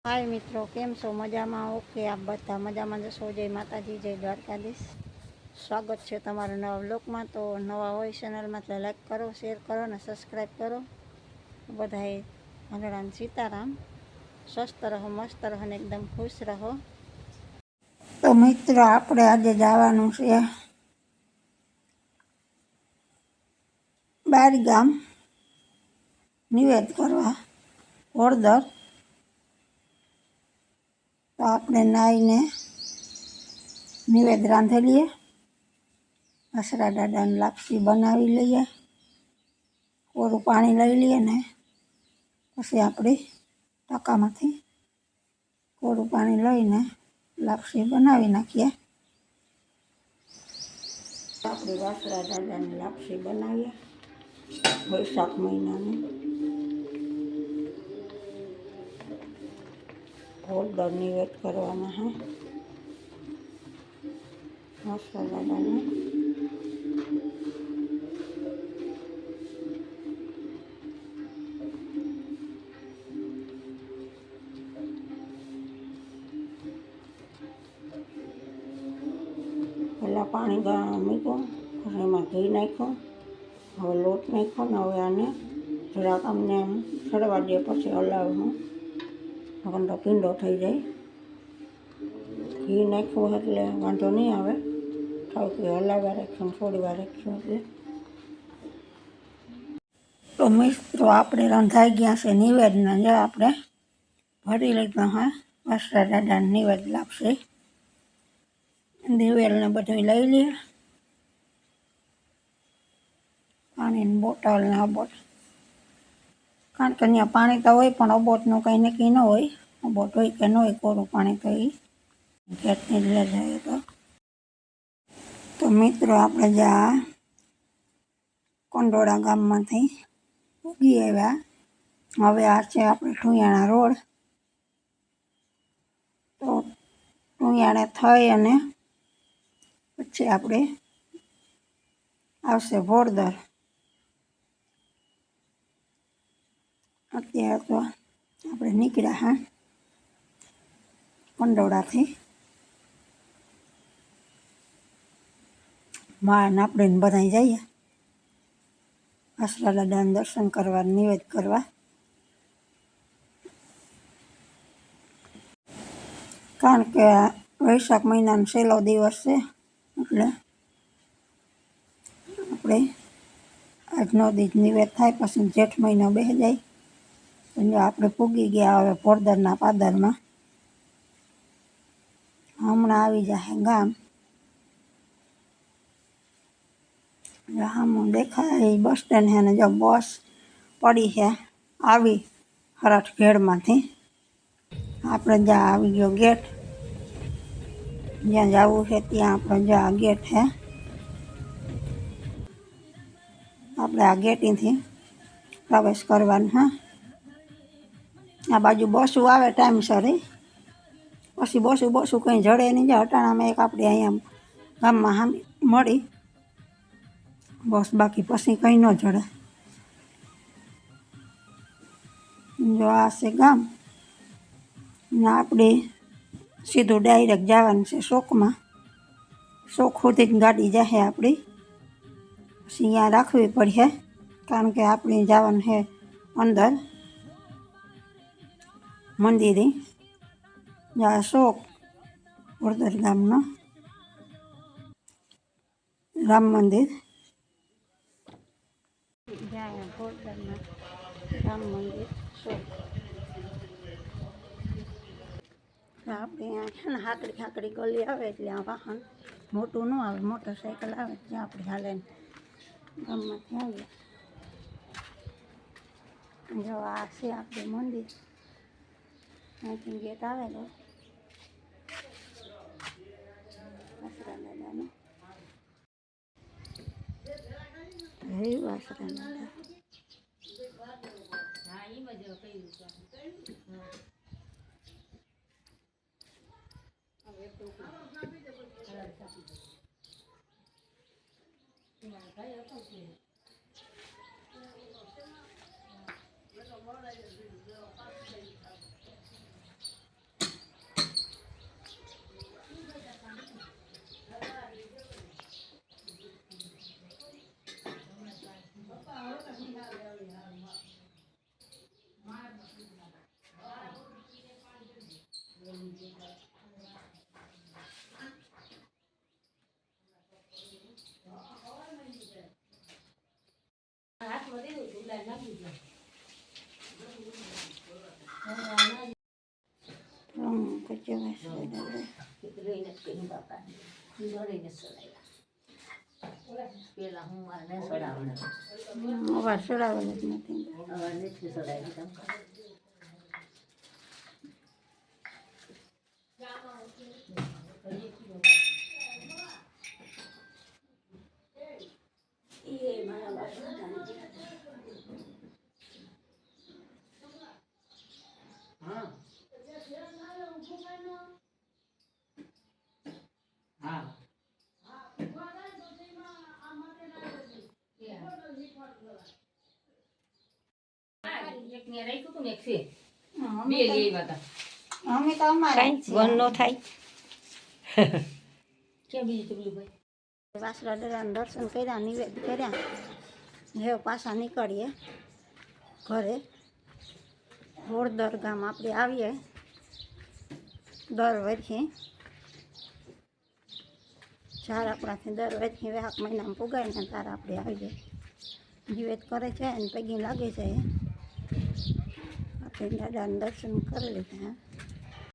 हाय मित्रों, केम छो? मजामां? ओके, आप बधा मजामां जशो। जय माताजी, जय द्वारकाधीश। स्वागत है तमारा नवा व्लॉगमां। तो नवा होय चेनल में तो लाइक करो, शेर करो ने सब्सक्राइब करो। बधाए भगवान सीताराम। स्वस्थ रहो, मस्त रहो ने एकदम खुश रहो। तो मित्रों, आपणे आज जवानुं छे बारी गाम निवेद करवा ओरदर। तो आपणे नाईने निवेद रांधी लीए, आसरा दादाने लापसी बनावी लईए, कोरू पाणी लई लीए ने पछी आपणे टाकामांथी कोरू पाणी लईने लापसी बनावी नाखीए। आपणे वासरा दादाने लापसी बनावीए वैशाख महीनानी ओरदर निवेद करवाना है वासरा दादाने। पहला पाणी मूक्यो, पछी एमां घी नाख्युं, हवे लोट नाख्यो ने हवे आने જરાક अमने आम सड़वा दे, पछी हलाववानुं नकर तो पींडो थई जाय। घी नाख्युं એટલે વાંધો नहीं आवे, ઠાવકી હલાવ્યા राख्युं थोड़ी वार राख्युं એટલે। तो मित्रों, आपणे रंधाई गया छे निवेद ने जो आपणे भरी लीधो है वासरा दादाने निवेद लापसी। दिवेल ने बधुं लई लीए, पाणीनी बोटल ने अबोट, कारण के त्यां पाणी तो होय पण अबोटनुं कंई नक्की न होय, अबोट होय के न होय कोरू पाणी तो ई घेतनी ज लई जाए। तो मित्रों, आपणे जे आ कंडोळा गाममांथी उगी आव्या, हवे आ छे आपणे ठुयाणा रोड। तो ठुयाणे थई अने पछी आपणे आवशे भोरदर। अत्यारे तो आपणे નીકળ્યા हैं कंडोळाथी। मां ने आपणे बधाई जाईए वासरा दादाने दर्शन करवा, निवेद करवा। कारण के वैशाख महीना छेल्लो दिवस छे એટલે આપણે આજનો દી નિવેદ થાય, પછી જેઠ મહિનો બેસી જાય। તો આપણે પૂગી ગયા હવે ભોરદરના પાદરમાં। હમણાં આવી જાય ગામ। સામું દેખાય બસ સ્ટેન્ડ છે ને જો બસ પડી છે આવી હરઠ-ઘેડમાંથી। આપણે જ્યાં આવી ગયો ગેટ, જ્યાં જવું છે ત્યાં આપણો જો આ ગેટ છે। આપણે આ ગેટેથી પ્રવેશ કરવાનો છે। આ બાજુ બસો આવે ટાઈમસર, પછી બસો કંઈ જડે નહીં। જાય અટાણામાં એક આપણે અહીંયા ગામમાં સામે મળી બસ, બાકી પછી કંઈ ન જડે। જો આ છે ગામ ને આપણે સીધું ડાયરેક્ટ જવાનું છે ચોકમાં। ચોક સુધી જ ગાડી જશે આપણી, પછી અહીંયા રાખવી પડશે કારણ કે આપણે જવાનું છે અંદર મંદિરે। આ ચોક ઓરદર ગામનો રામ મંદિર, રામ મંદિર ચોક। આપણે અહીંયા છે ને હાકડી ગલી આવે એટલે આ વાહન મોટું ન આવે, મોટરસાઇકલ આવે ત્યાં આપણે હાલીને ગામમાંથી આવીએ। જો આ છે આપણું મંદિર, અહીંથી ગેટ આવેલો વાસરા દાદાનો। હે વાસરા દાદા। કરજો લઈને કઈ બાપા દોડીને સડાવ્યા પેલા હું મારે સડાવવાનું અવાર ચડાવેલ જ નથી હવે નથી સડાવી તમ હા હા અમે તો અમારા વન નો થાય ક્યાં બીજું ટુકલું ભાઈ વાસરા ડરાને દર્શન કર્યા નિવેદ કર્યા હવે પાછા નીકળીએ ઘરે હોળદર ગામ આપણે આવીએ દર વર્ષે ચાર આપણાથી દર વર્ષે વ્યાક મહિનામાં પુગાય ને તાર આપણે આવીએ નિવેદ કરે છે અને પગી લાગે છે આપણે દાદાને દર્શન કરી લીધા